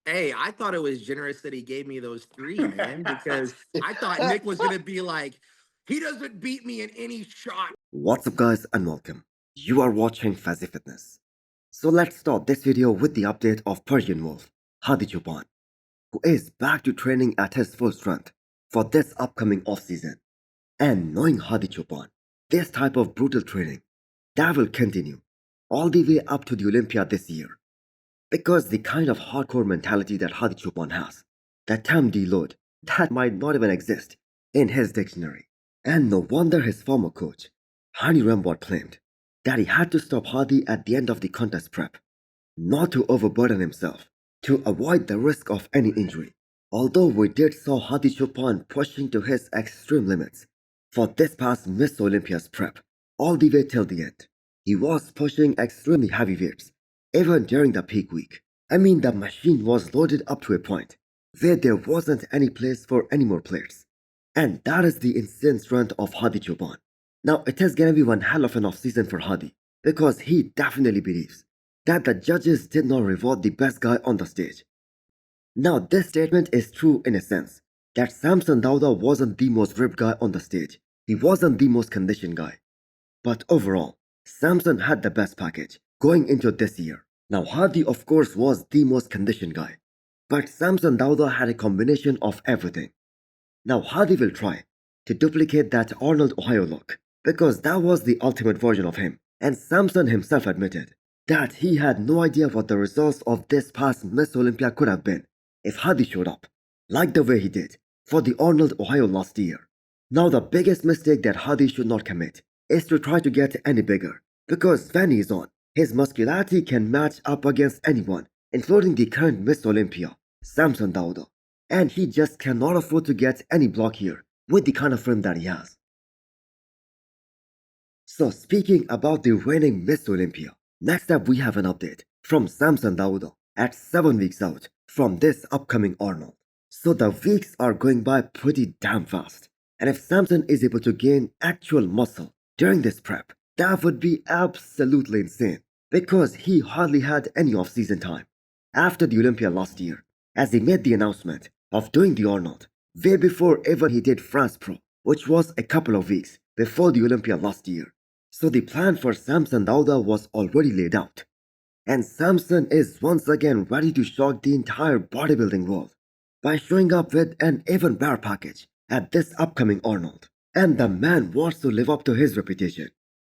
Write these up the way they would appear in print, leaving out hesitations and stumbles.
Hey, I thought it was generous that he gave me those 3, man, because I thought Nick was gonna be like, "He doesn't beat me in any shot." What's up guys and welcome. You are watching Fazi Fitness. So let's start this video with the update of Persian Wolf, Hadi Choopan, who is back to training at his full strength for this upcoming off-season. And knowing Hadi Choopan, this type of brutal training, that will continue all the way up to the Olympia this year. Because the kind of hardcore mentality that Hadi Choopan has, that term deload, that might not even exist in his dictionary. And no wonder his former coach, Hani Rambot, claimed that he had to stop Hadi at the end of the contest prep, not to overburden himself, to avoid the risk of any injury. Although we did saw Hadi Choopan pushing to his extreme limits for this past Miss Olympia's prep, all the way till the end. He was pushing extremely heavy weights, even during the peak week. I mean, the machine was loaded up to a point where there wasn't any place for any more players. And that is the insane strength of Hadi Choopan. Now, it is gonna be one hell of an off-season for Hadi, because he definitely believes that the judges did not reward the best guy on the stage. Now, this statement is true in a sense that Samson Daa wasn't the most ripped guy on the stage. He wasn't the most conditioned guy. But overall, Samson had the best package going into this year. Now, Hadi of course was the most conditioned guy, but Samson Daa had a combination of everything. Now, Hadi will try to duplicate that Arnold Ohio look, because that was the ultimate version of him, and Samson himself admitted that he had no idea what the results of this past Miss Olympia could have been if Hadi showed up, like the way he did for the Arnold Ohio last year. Now, the biggest mistake that Hadi should not commit is to try to get any bigger, because when he's on, his muscularity can match up against anyone, including the current Miss Olympia, Samson Daa, and he just cannot afford to get any block here with the kind of frame that he has. So speaking about the reigning Miss Olympia, next up we have an update from Samson Daa at 7 weeks out from this upcoming Arnold. So the weeks are going by pretty damn fast, and if Samson is able to gain actual muscle during this prep, that would be absolutely insane, because he hardly had any off-season time after the Olympia last year, as he made the announcement of doing the Arnold way before ever he did France Pro, which was a couple of weeks before the Olympia last year. So the plan for Samson Daa was already laid out, and Samson is once again ready to shock the entire bodybuilding world by showing up with an even better package at this upcoming Arnold. And the man wants to live up to his reputation.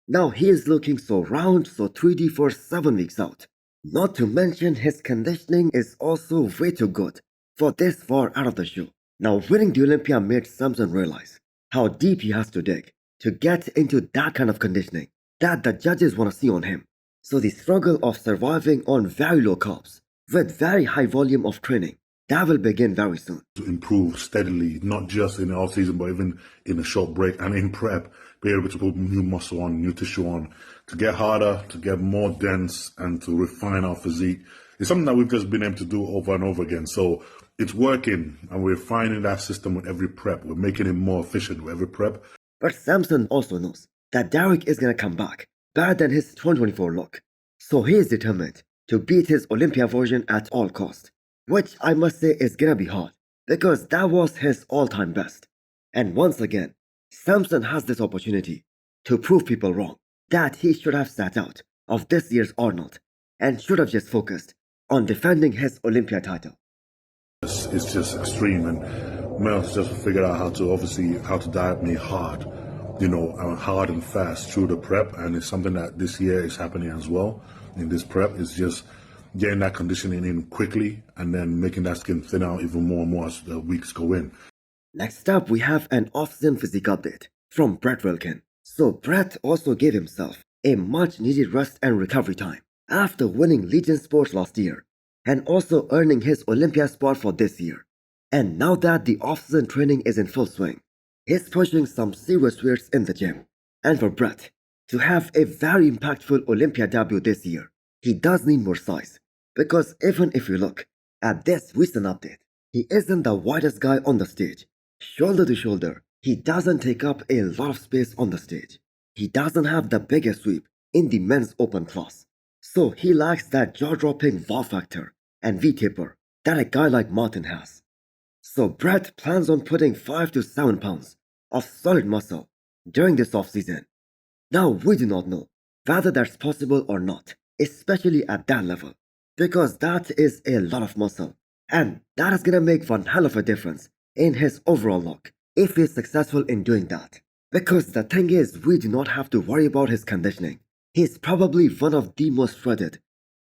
Now he is looking so round, so 3D for 7 weeks out. Not to mention his conditioning is also way too good for this far out of the show. Now, winning the Olympia made Samson realize how deep he has to dig to get into that kind of conditioning that the judges want to see on him. So the struggle of surviving on very low carbs with very high volume of training, that will begin very soon. To improve steadily, not just in the off season, but even in a short break and in prep, be able to put new muscle on, new tissue on, to get harder, to get more dense, and to refine our physique. It's something that we've just been able to do over and over again. So it's working, and we're refining that system with every prep. We're making it more efficient with every prep. But Samson also knows that Derek is gonna come back better than his 2024 look. So he is determined to beat his Olympia version at all costs, which I must say is gonna be hard, because that was his all-time best. And once again, Samson has this opportunity to prove people wrong, that he should have sat out of this year's Arnold and should have just focused on defending his Olympia title. It's just extreme, and Mel's just figured out how to diet me hard, hard and fast through the prep, and it's something that this year is happening as well. In this prep, it's just getting that conditioning in quickly and then making that skin thin out even more and more as the weeks go in. Next up, we have an off-season physique update from Brett Wilkin. So Brett also gave himself a much-needed rest and recovery time after winning Legion Sports last year and also earning his Olympia spot for this year. And now that the off-season training is in full swing, he's pushing some serious weights in the gym. And for Brett to have a very impactful Olympia debut this year, he does need more size, because even if you look at this recent update, he isn't the widest guy on the stage. Shoulder to shoulder, he doesn't take up a lot of space on the stage. He doesn't have the biggest sweep in the men's open class. So he lacks that jaw-dropping wow factor and V-taper that a guy like Martin has. So Brett plans on putting 5 to 7 pounds of solid muscle during this off-season. Now we do not know whether that's possible or not, especially at that level, because that is a lot of muscle, and that is gonna make one hell of a difference in his overall look if he's successful in doing that. Because the thing is, we do not have to worry about his conditioning. He's probably one of the most shredded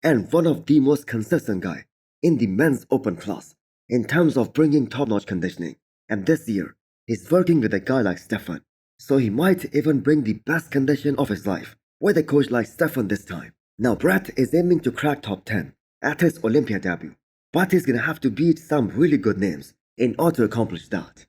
and one of the most consistent guy in the men's open class in terms of bringing top-notch conditioning. And this year, he's working with a guy like Stefan, so he might even bring the best condition of his life with a coach like Stefan this time. Now Brett is aiming to crack top 10 at his Olympia debut, but he's gonna have to beat some really good names in order to accomplish that.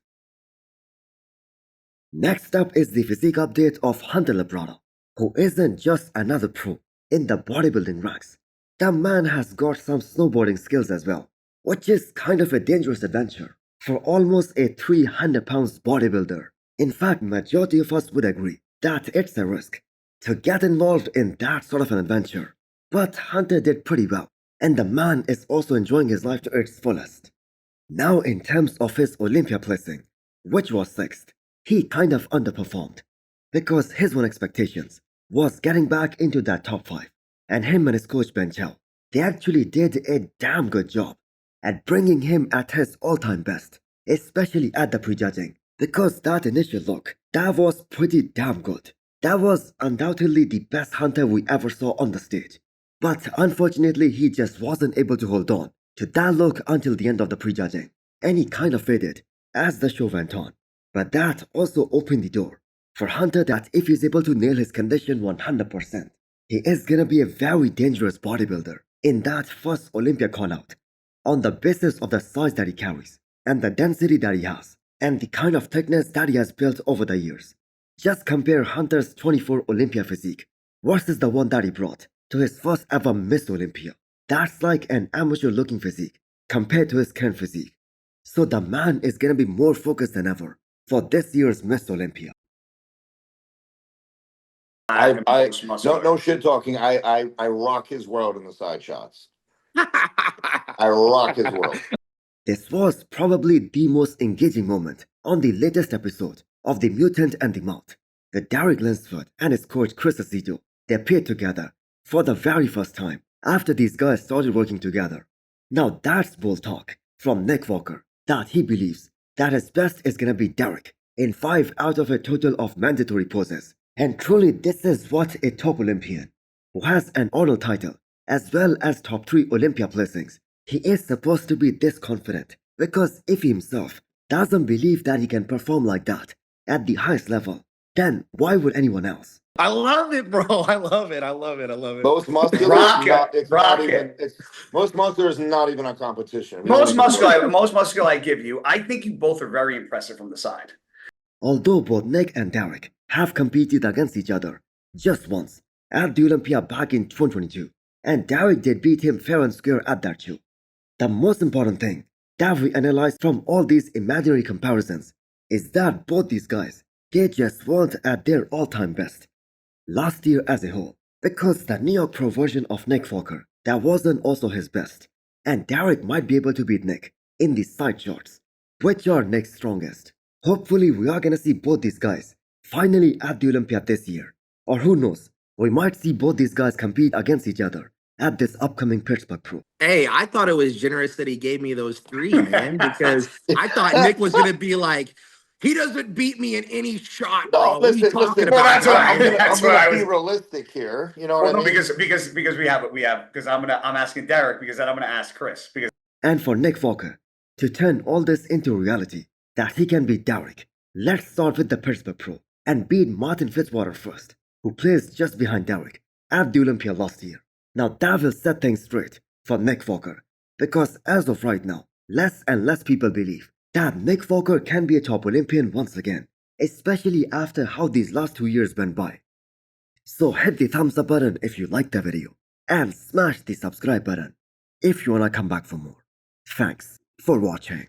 Next up is the physique update of Hunter Labrada, who isn't just another pro in the bodybuilding ranks. The man has got some snowboarding skills as well, which is kind of a dangerous adventure for almost a 300 pounds bodybuilder. In fact, majority of us would agree that it's a risk to get involved in that sort of an adventure. But Hunter did pretty well, and the man is also enjoying his life to its fullest. Now in terms of his Olympia placing, which was 6th, he kind of underperformed, because his one expectations was getting back into that top 5, and him and his coach Ben Chow, they actually did a damn good job at bringing him at his all-time best, especially at the prejudging, because that initial look, that was pretty damn good. That was undoubtedly the best Hunter we ever saw on the stage. But unfortunately, he just wasn't able to hold on to that look until the end of the prejudging, and he kind of faded as the show went on. But that also opened the door for Hunter that if he's able to nail his condition 100%, he is gonna be a very dangerous bodybuilder in that first Olympia call-out, on the basis of the size that he carries, and the density that he has, and the kind of thickness that he has built over the years. Just compare Hunter's 24 Olympia physique versus the one that he brought to his first ever Miss Olympia. That's like an amateur looking physique compared to his current physique. So the man is gonna be more focused than ever for this year's Miss Olympia. No shit talking. I rock his world in the side shots. I rock his world. This was probably the most engaging moment on the latest episode of The Mutant and the Mouth. The Derek Linsford and his coach Chris Aceto, they appeared together for the very first time after these guys started working together. Now that's bold talk from Nick Walker that he believes that his best is gonna be Derek in 5 out of a total of mandatory poses. And truly this is what a top Olympian who has an Arnold title as well as top 3 Olympia placings, he is supposed to be this confident, because if he himself doesn't believe that he can perform like that at the highest level, then why would anyone else? I love it, bro. I love it. I love it. I love it. Most muscular, most muscular is not even a competition. Most muscular I give you. I think you both are very impressive from the side. Although both Nick and Derek have competed against each other just once at the Olympia back in 2022, and Derek did beat him fair and square at that show. The most important thing that we analyzed from all these imaginary comparisons is that both these guys, they just weren't at their all-time best last year as a whole, because the New York Pro version of Nick Walker, that wasn't also his best, and Derek might be able to beat Nick in the side shots, which are Nick's strongest. Hopefully we are gonna see both these guys finally at the Olympia this year, or who knows, we might see both these guys compete against each other at this upcoming Pittsburgh Pro. Hey, I thought it was generous that he gave me those 3, man, because I thought Nick was gonna be like, he doesn't beat me in any shot, bro. No, listen, What are you talking well, about? I'm gonna be realistic here. You know what I mean? Because I'm asking Derek, because then I'm gonna ask Chris. And for Nick Walker to turn all this into reality, that he can beat Derek, let's start with the Pittsburgh Pro and beat Martin Fitzwater first, who placed just behind Derek at the Olympia last year. Now that will set things straight for Nick Walker, because as of right now, less and less people believe that Nick Walker can be a top Olympian once again, especially after how these last 2 years went by. So hit the thumbs up button if you liked the video, and smash the subscribe button if you wanna come back for more. Thanks for watching.